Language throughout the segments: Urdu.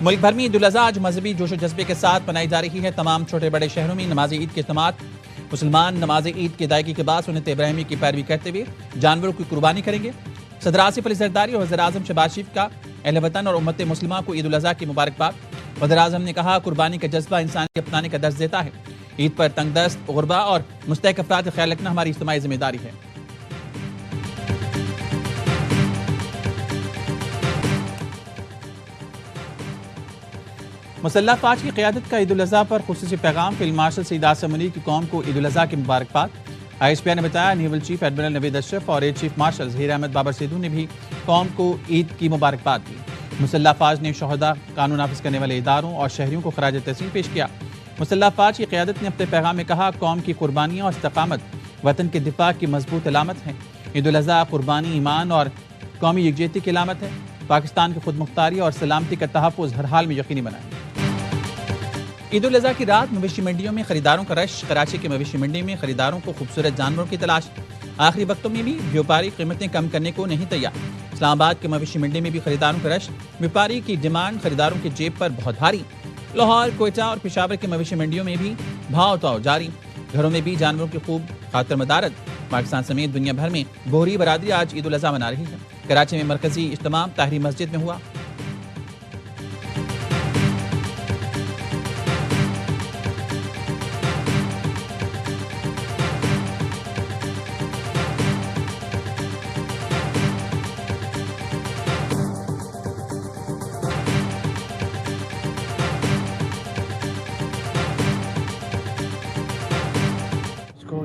ملک بھر میں عید الاضحیٰ آج مذہبی جوش و جذبے کے ساتھ منائی جا رہی ہے۔ تمام چھوٹے بڑے شہروں میں نماز عید کے اجتماعات۔ مسلمان نماز عید کی ادائیگی کے بعد سنت ابراہیمی کی پیروی کرتے ہوئے جانوروں کی قربانی کریں گے۔ صدر آصف علی زرداری اور وزیر اعظم شہباز شریف کا اہل وطن اور امت مسلمہ کو عید الاضحیٰ کی مبارکباد۔ وزیر اعظم نے کہا، قربانی کا جذبہ انسان کے اپنانے کا درس دیتا ہے۔ عید پر تنگ دست، غربا اور مستحق افراد کا خیال رکھنا ہماری اجتماعی ذمہ داری ہے۔ مسلح افواج کی قیادت کا عید الاضحیٰ پر خصوصی پیغام۔ فیلڈ مارشل سعید عاصم منیر کی قوم کو عید الاضحیٰ کی مبارکباد۔ آئی ایس پی آئی نے بتایا، naval chief admiral Naveed Ashraf اور air chief marshal Zaheer Ahmed Babar Sidhu نے بھی قوم کو عید کی مبارکباد دی۔ مسلح افواج نے شہداء، قانون نافذ کرنے والے اداروں اور شہریوں کو خراج تحسین پیش کیا۔ مسلح افواج کی قیادت نے اپنے پیغام میں کہا، قوم کی قربانیاں اور استقامت وطن کے دفاع کی مضبوط علامت ہے۔ عید الاضحیٰ قربانی، ایمان اور قومی یکجہتی کی علامت ہے۔ پاکستان کی خود مختاری اور سلامتی کا تحفظ ہر حال میں یقینی بنائیں۔ عید الاضحیٰ کی رات مویشی منڈیوں میں خریداروں کا رش۔ کراچی کے مویشی منڈی میں خریداروں کو خوبصورت جانوروں کی تلاش۔ آخری وقتوں میں بھی بیوپاری قیمتیں کم کرنے کو نہیں تیار۔ اسلام آباد کے مویشی منڈی میں بھی خریداروں کا رش۔ بیوپاری کی ڈیمانڈ خریداروں کی جیب پر بہت بھاری۔ لاہور، کوئٹہ اور پشاور کے مویشی منڈیوں میں بھی بھاؤ تاؤ جاری۔ گھروں میں بھی جانوروں کی خوب خاطر مدارت۔ پاکستان سمیت دنیا بھر میں بوہری برادری آج عید الاضحیٰ منا رہی ہے۔ کراچی میں مرکزی اجتماع طاہری مسجد میں ہوا۔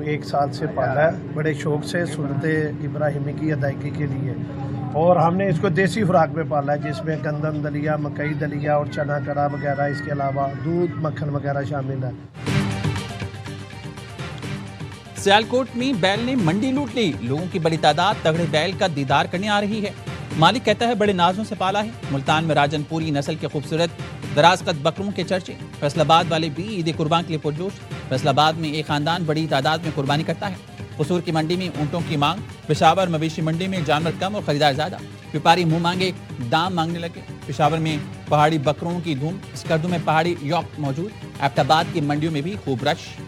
ایک سال سے پالا ہے بڑے شوق سے سنت ابراہیمی کی ادائیگی کے لیے، اور ہم نے اس کو دیسی خوراک میں پالا ہے، جس میں گندم دلیا، مکئی دلیا اور چنا کڑا وغیرہ، اس کے علاوہ دودھ مکھن وغیرہ شامل ہے۔ سیالکوٹ میں بیل نے منڈی لوٹ لی۔ لوگوں کی بڑی تعداد تگڑے بیل کا دیدار کرنے آ رہی ہے۔ مالک کہتا ہے بڑے نازوں سے پالا ہے۔ ملتان میں راجن پوری نسل کے خوبصورت دراز قد بکروں کے چرچے۔ فیصل آباد والے بھی عید قربان کے لیے پرجوش۔ فیصل آباد میں ایک خاندان بڑی تعداد میں قربانی کرتا ہے۔ قصور کی منڈی میں اونٹوں کی مانگ۔ پشاور مویشی منڈی میں جانور کم اور خریدار زیادہ۔ بیوپاری منہ مانگے دام مانگنے لگے۔ پشاور میں پہاڑی بکروں کی دھوم۔ اسکردو میں پہاڑی یوک موجود۔ ایبٹ آباد کی منڈیوں میں بھی خوب رش۔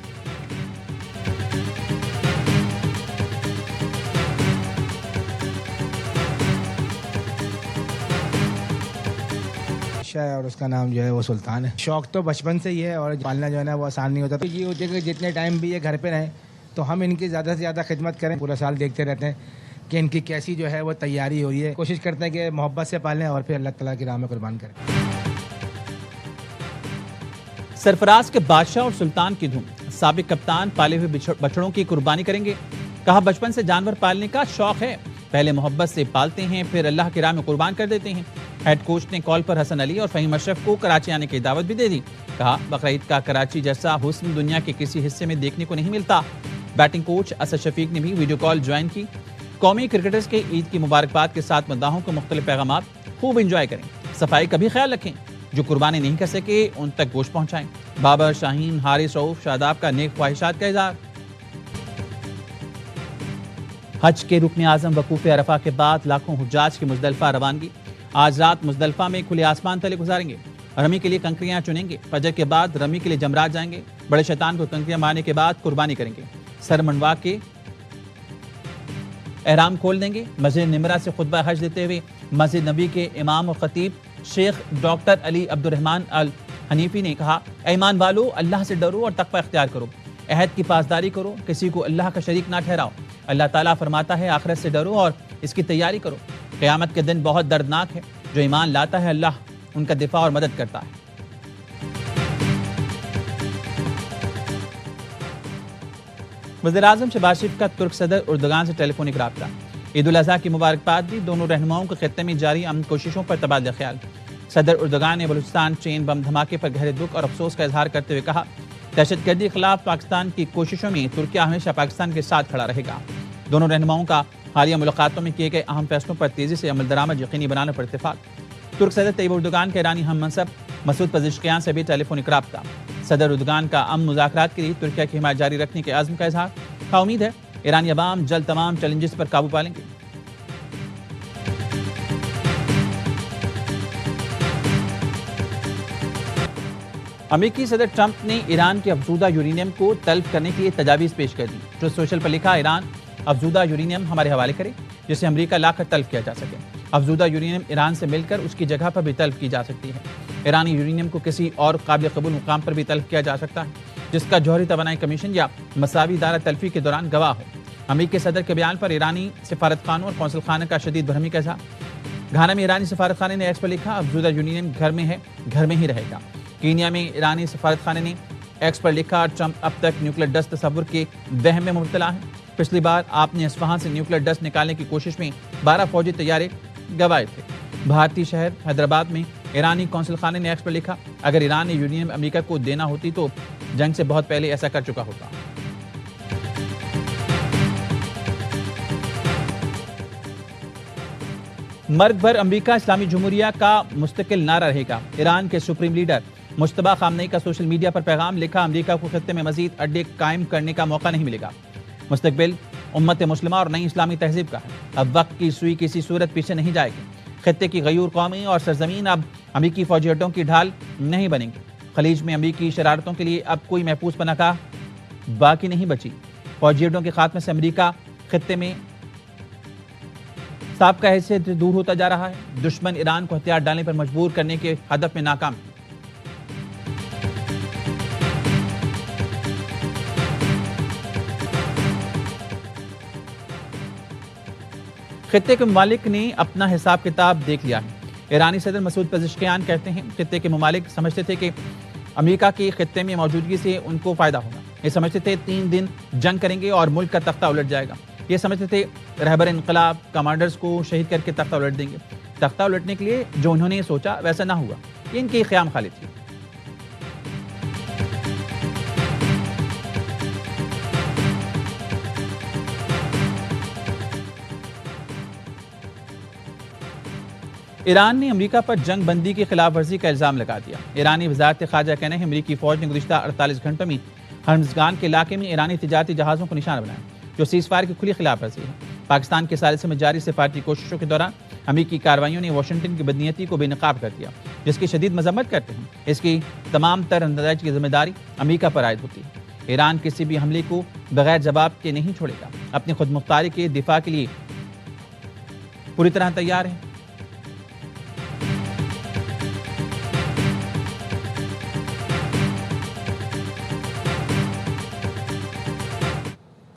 اور اس کا نام جو ہے وہ سلطان ہے۔ شوق تو بچپن سے ہی ہے اور پالنا جو ہے نا وہ آسان نہیں ہوتا، تو یہ ہوتی ہے کہ جتنے ٹائم بھی یہ گھر پہ رہیں تو ہم ان کی زیادہ سے زیادہ خدمت کریں۔ پورا سال دیکھتے رہتے ہیں کہ ان کی کیسی جو ہے وہ تیاری ہو رہی ہے۔ کوشش کرتے ہیں کہ محبت سے پالیں اور پھر اللہ تعالیٰ کی راہ میں قربان کریں۔ سرفراز کے بادشاہ اور سلطان کی دھوم۔ سابق کپتان پالے ہوئے بچڑوں کی قربانی کریں گے۔ کہا، بچپن سے جانور پالنے کا شوق ہے، پہلے محبت سے پالتے ہیں پھر اللہ کی راہ میں قربان کر دیتے ہیں۔ ہیڈ کوچ نے کال پر حسن علی اور فہیم اشرف کو کراچی آنے کی دعوت بھی دے دی۔ کہا، بقرعید کا کراچی جیسا حسن دنیا کے کسی حصے میں دیکھنے کو نہیں ملتا۔ بیٹنگ کوچ اسد شفیق نے بھی ویڈیو کال جوائن کی۔ قومی کرکٹرز کے عید کی مبارکباد کے ساتھ مداحوں کو مختلف پیغامات۔ خوب انجوائے کریں، صفائی کا بھی خیال رکھیں، جو قربانی نہیں کر سکے ان تک گوشت پہنچائیں۔ بابر، شاہین، حارث، رؤوف، شاداب کا نیک خواہشات کا اظہار۔ حج کے رکن اعظم وقوف عرفہ کے بعد لاکھوں حجاج کی مزدلفہ روانگی۔ آج رات مزدلفہ میں کھلے آسمان تلے گزاریں گے۔ رمی کے لیے کنکریاں چنیں گے۔ فجر کے بعد رمی کے لیے جمرات جائیں گے۔ بڑے شیطان کو کنکریاں مارنے کے بعد قربانی کریں گے۔ سر منڈوا کے احرام کھول دیں گے۔ مسجد نمرہ سے خطبہ حج دیتے ہوئے مسجد نبی کے امام و خطیب شیخ ڈاکٹر علی عبد الرحمن الحنیفی نے کہا، اے ایمان والو، اللہ سے ڈرو اور تقوی اختیار کرو، عہد کی پاسداری کرو، کسی کو اللہ کا شریک نہ ٹھہراؤ۔ اللہ تعالیٰ فرماتا ہے، آخرت سے ڈرو اور اس کی تیاری کرو۔ قیامت کے دن بہت دردناک ہے۔ جو ایمان لاتا ہے اللہ ان کا دفاع اور مدد کرتا ہے۔ وزیر اعظم شہباز شریف کا ترک صدر اردوغان سے ٹیلی فونک رابطہ۔ عید الاضحیٰ کی مبارکباد دی۔ دونوں رہنماؤں کے خطے میں جاری امن کوششوں پر تبادلہ خیال۔ صدر اردوغان نے بلوچستان ٹرین بم دھماکے پر گہرے دکھ اور افسوس کا اظہار کرتے ہوئے کہا، دہشت گردی کے خلاف پاکستان کی کوششوں میں ترکیہ ہمیشہ پاکستان کے ساتھ کھڑا رہے گا۔ دونوں رہنماؤں کا حالیہ ملاقاتوں میں کیے گئے اہم فیصلوں پر تیزی سے عمل درآمد یقینی بنانے پر اتفاق۔ ترک صدر طیب اردوغان کے ایرانی ہم منصب مسعود پزشکیان سے بھی ٹیلی فونک رابطہ۔ صدر اردوغان کا امن مذاکرات کے لیے ترکیہ کی حمایت جاری رکھنے کے عزم کا اظہار۔ امید ہے ایرانی عوام جلد تمام چیلنجز پر قابو پا لیں گے۔ امریکی صدر ٹرمپ نے ایران کے افزودہ یورینیم کو تلف کرنے کے لیے تجاویز پیش کر دی۔ ٹروتھ سوشل پر لکھا، ایران افزودہ یورینیم ہمارے حوالے کرے جسے امریکہ لا کر تلف کیا جا سکے۔ افزودہ یورینیم ایران سے مل کر اس کی جگہ پر بھی تلف کی جا سکتی ہے۔ ایرانی یورینیم کو کسی اور قابل قبول مقام پر بھی تلف کیا جا سکتا ہے جس کا جوہری توانائی کمیشن یا مساوی ادارہ تلفی کے دوران گواہ ہو۔ امریکی صدر کے بیان پر ایرانی سفارت خانوں اور قونصل خانہ کا شدید برہمی کا اظہار۔ گھانا میں ایرانی سفارت خانے نے ایکس پر لکھا، افزودہ یورینیم گھر میں ہے، گھر میں ہی رہے گا۔ کینیا میں ایرانی سفارت خانے نے ایکس پر لکھا، ٹرمپ اب تک نیوکلیر ڈسٹ تصور کے وہم میں مبتلا ہے۔ پچھلی بار آپ نے اصفہان سے نیوکلیر ڈسٹ نکالنے کی کوشش میں 12 فوجی طیارے گوائے تھے۔ بھارتی شہر حیدرآباد میں ایرانی قونصل خانے نے ایکس پر لکھا، اگر ایران نے یورینیم امریکہ کو دینا ہوتی تو جنگ سے بہت پہلے ایسا کر چکا ہوتا۔ مرگ بھر امریکہ اسلامی جمہوریہ کا مستقل نعرہ رہے گا۔ ایران کے سپریم لیڈر مجتبیٰ خامنئی کا سوشل میڈیا پر پیغام، لکھا، امریکہ کو خطے میں مزید اڈے قائم کرنے کا موقع نہیں ملے گا۔ مستقبل امت مسلمہ اور نئی اسلامی تہذیب کا ہے۔ اب وقت کی سوئی کسی صورت پیچھے نہیں جائے گی۔ خطے کی غیور قومی اور سرزمین اب امریکی فوجی اڈوں کی ڈھال نہیں بنیں گی۔ خلیج میں امریکی شرارتوں کے لیے اب کوئی محفوظ پناہ گاہ باقی نہیں بچی۔ فوجی اڈوں کے خاتمے سے امریکہ خطے میں سابقہ حیثیت دور ہوتا جا رہا ہے۔ دشمن ایران کو ہتھیار ڈالنے پر مجبور کرنے کے ہدف میں ناکام ہے۔ خطے کے ممالک نے اپنا حساب کتاب دیکھ لیا ہے۔ ایرانی صدر مسعود پزشکیان کہتے ہیں، خطے کے ممالک سمجھتے تھے کہ امریکہ کی خطے میں موجودگی سے ان کو فائدہ ہوگا۔ یہ سمجھتے تھے 3 دن جنگ کریں گے اور ملک کا تختہ الٹ جائے گا۔ یہ سمجھتے تھے رہبر انقلاب کمانڈرز کو شہید کر کے تختہ الٹ دیں گے۔ تختہ الٹنے کے لیے جو انہوں نے سوچا ویسا نہ ہوا۔ یہ ان کی خیام خالی تھی۔ ایران نے امریکہ پر جنگ بندی کی خلاف ورزی کا الزام لگا دیا۔ ایرانی وزارت خارجہ کہنا ہے، امریکی فوج نے گزشتہ 48 گھنٹوں میں ہرمزگان کے علاقے میں ایرانی تجارتی جہازوں کو نشانہ بنایا، جو سیز فائر کی کھلی خلاف ورزی ہے۔ پاکستان کے ثالثی میں جاری سفارتی کوششوں کے دوران امریکی کارروائیوں نے واشنگٹن کی بدنیتی کو بے نقاب کر دیا، جس کی شدید مذمت کرتے ہیں۔ اس کی تمام تر اندراج کی ذمہ داری امریکہ پر عائد ہوتی ہے۔ ایران کسی بھی حملے کو بغیر جواب کے نہیں چھوڑے گا، اپنی خود مختاری کے دفاع کے لیے پوری طرح تیار ہے۔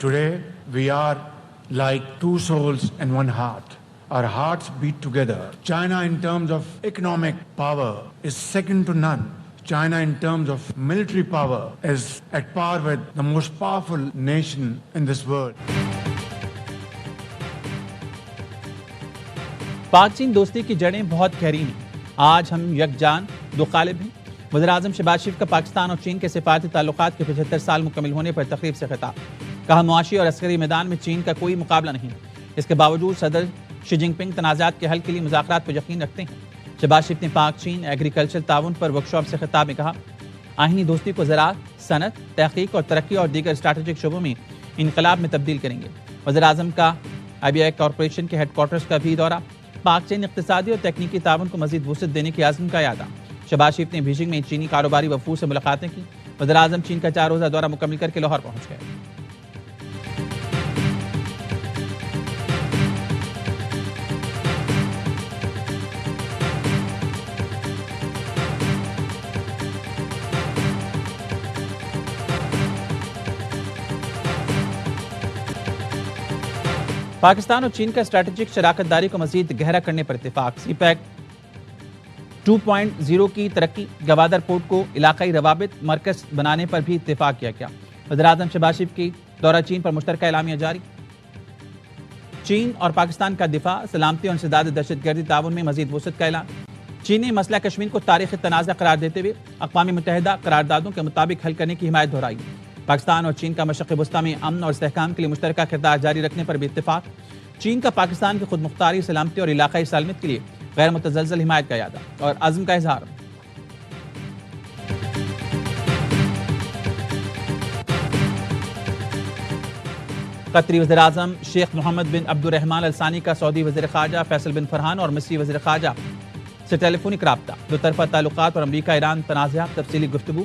Today, we are like two souls and one heart. Our hearts beat together. China, in terms of economic power, is second to none. China, in terms of military power, is at par with the most powerful nation in this world. پاک چین دوستی کی جڑیں بہت گہری ہیں۔ آج ہم یکجان دو قالب ہیں۔ وزیر اعظم شہباز شریف کا پاکستان اور چین کے سفارتی تعلقات کے 75 سال مکمل ہونے پر تقریب سے خطاب۔ کہا، معاشی اور عسکری میدان میں چین کا کوئی مقابلہ نہیں۔ اس کے باوجود صدر شی جن پنگ تنازعات کے حل کے لیے مذاکرات پر یقین رکھتے ہیں۔ شہباز شریف نے پاک چین ایگریکلچر تعاون پر ورکشاپ سے خطاب میں کہا، آئینی دوستی کو زراعت، صنعت، تحقیق اور ترقی اور دیگر اسٹریٹجک شعبوں میں انقلاب میں تبدیل کریں گے۔ وزیر اعظم کا IBI کارپوریشن کے ہیڈ کوارٹرز کا بھی دورہ۔ پاک چین اقتصادی اور تکنیکی تعاون کو مزید وسعت دینے کے عزم کا اعادہ۔ شہباز شریف نے بیجنگ میں چینی کاروباری وفود سے ملاقاتیں کی۔ وزیر اعظم چین کا 4 روزہ دورہ مکمل کر کے لاہور پہنچ گئے۔ پاکستان اور چین کا اسٹریٹجک شراکت داری کو مزید گہرا کرنے پر اتفاق۔ سی پیک 2.0 کی ترقی، گوادر پورٹ کو علاقائی روابط مرکز بنانے پر بھی اتفاق کیا گیا۔ وزیر اعظم شہباز شریف کی دورہ چین پر مشترکہ اعلامیہ جاری۔ چین اور پاکستان کا دفاع، سلامتی اور انسداد دہشت گردی تعاون میں مزید وسعت کا اعلان۔ چین نے مسئلہ کشمیر کو تاریخی تنازع قرار دیتے ہوئے اقوام متحدہ قراردادوں کے مطابق حل کرنے کی حمایت دہرائی۔ پاکستان اور چین کا مشرق وسطیٰ میں امن اور استحکام کے لیے مشترکہ کردار جاری رکھنے پر بھی اتفاق۔ چین کا پاکستان کی خود مختاری، سلامتی اور علاقائی سالمیت کے لیے غیر متزلزل حمایت کا اعادہ اور عزم کا اظہار۔ قطری وزیراعظم شیخ محمد بن عبد الرحمن الثانی کا سعودی وزیر خارجہ فیصل بن فرحان اور مصری وزیر خارجہ سے ٹیلی فونک رابطہ، دو طرفہ تعلقات اور امریکہ ایران تنازعات تفصیلی گفتگو۔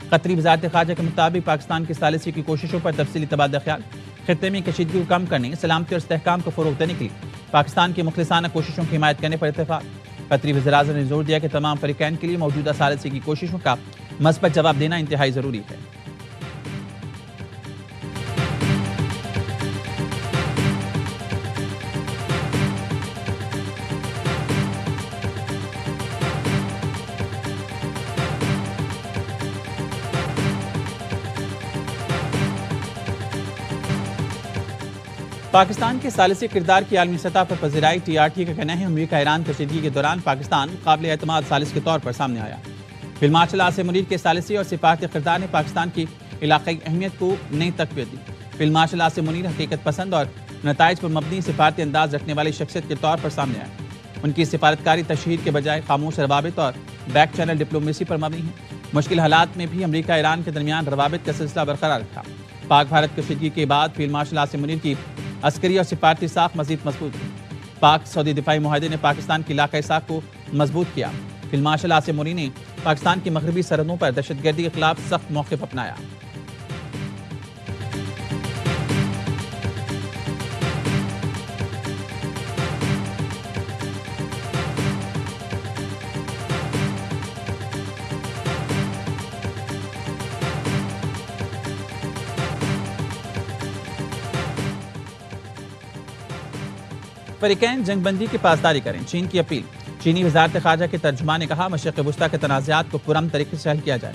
قطری وزارت خارجہ کے مطابق پاکستان کی ثالثی کی کوششوں پر تفصیلی تبادلہ خیال، خطے میں کشیدگی کو کم کرنے، سلامتی اور استحکام کو فروغ دینے کے لیے پاکستان کی مخلصانہ کوششوں کی حمایت کرنے پر اتفاق۔ قطری وزیراعظم نے زور دیا کہ تمام فریقین کے لیے موجودہ ثالثی کی کوششوں کا مثبت جواب دینا انتہائی ضروری ہے۔ پاکستان کے ثالثی کردار کی عالمی سطح پر پذیرائی TRT کا کہنا ہے امریکہ ایران کشیدگی کے دوران پاکستان قابل اعتماد ثالث کے طور پر سامنے آیا۔ فیلڈ مارشل عاصم منیر کے ثالثی اور سفارتی کردار نے پاکستان کی علاقائی اہمیت کو نئی تقویت دی۔ فیلڈ مارشل عاصم منیر حقیقت پسند اور نتائج پر مبنی سفارتی انداز رکھنے والی شخصیت کے طور پر سامنے آئے۔ ان کی سفارتکاری تشہیر کے بجائے خاموش روابط اور بیک چینل ڈپلومیسی پر مبنی ہے۔ مشکل حالات میں بھی امریکہ ایران کے درمیان روابط کا سلسلہ برقرار رکھا۔ پاک بھارت کشیدگی کے بعد فیلڈ مارشل عاصم منیر کی عسکری اور سفارتی ساکھ مزید مضبوط ہوئی۔ پاک سعودی دفاعی معاہدے نے پاکستان کی علاقائی ساکھ کو مضبوط کیا۔ فیلڈ مارشل عاصم منیر نے پاکستان کی مغربی سرحدوں پر دہشت گردی کے خلاف سخت موقف اپنایا۔ فریقین جنگ بندی کی پاسداری کریں، چین کی اپیل۔ چینی وزارت خارجہ کے ترجمان نے کہا مشرق وسطیٰ کے تنازعات کو پرامن طریقے سے حل کیا جائے،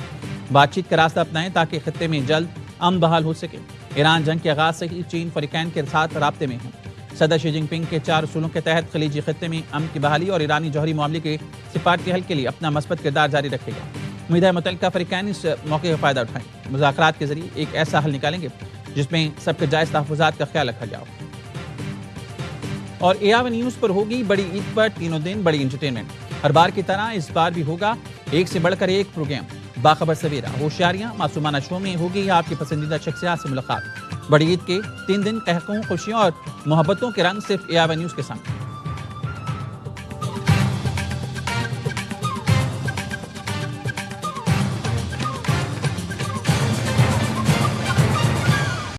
بات چیت کا راستہ اپنائیں تاکہ خطے میں جلد امن بحال ہو سکے۔ ایران جنگ کے آغاز سے ہی چین فریقین کے ساتھ رابطے میں ہیں۔ صدر شی جن پنگ کے 4 اصولوں کے تحت خلیجی خطے میں امن کی بحالی اور ایرانی جوہری معاملے کے سفارتی حل کے لیے اپنا مثبت کردار جاری رکھے گا۔ امید ہے متعلقہ فریقین اس موقع کا فائدہ اٹھائیں، مذاکرات کے ذریعے ایک ایسا حل نکالیں گے جس میں سب کے جائز تحفظات کا خیال رکھا جائے۔ اور AR نیوز پر ہوگی بڑی عید پر تینوں دن بڑی انٹرٹینمنٹ۔ ہر بار کی طرح اس بار بھی ہوگا ایک سے بڑھ کر ایک پروگرام۔ باخبر سویرا، ہوشیاریاں، معصومانہ شو میں ہوگی آپ کی پسندیدہ شخصیات سے ملاقات۔ بڑی عید کے 3 دن قہقہوں، خوشیوں اور محبتوں کے رنگ صرف AR نیوز کے سامنے۔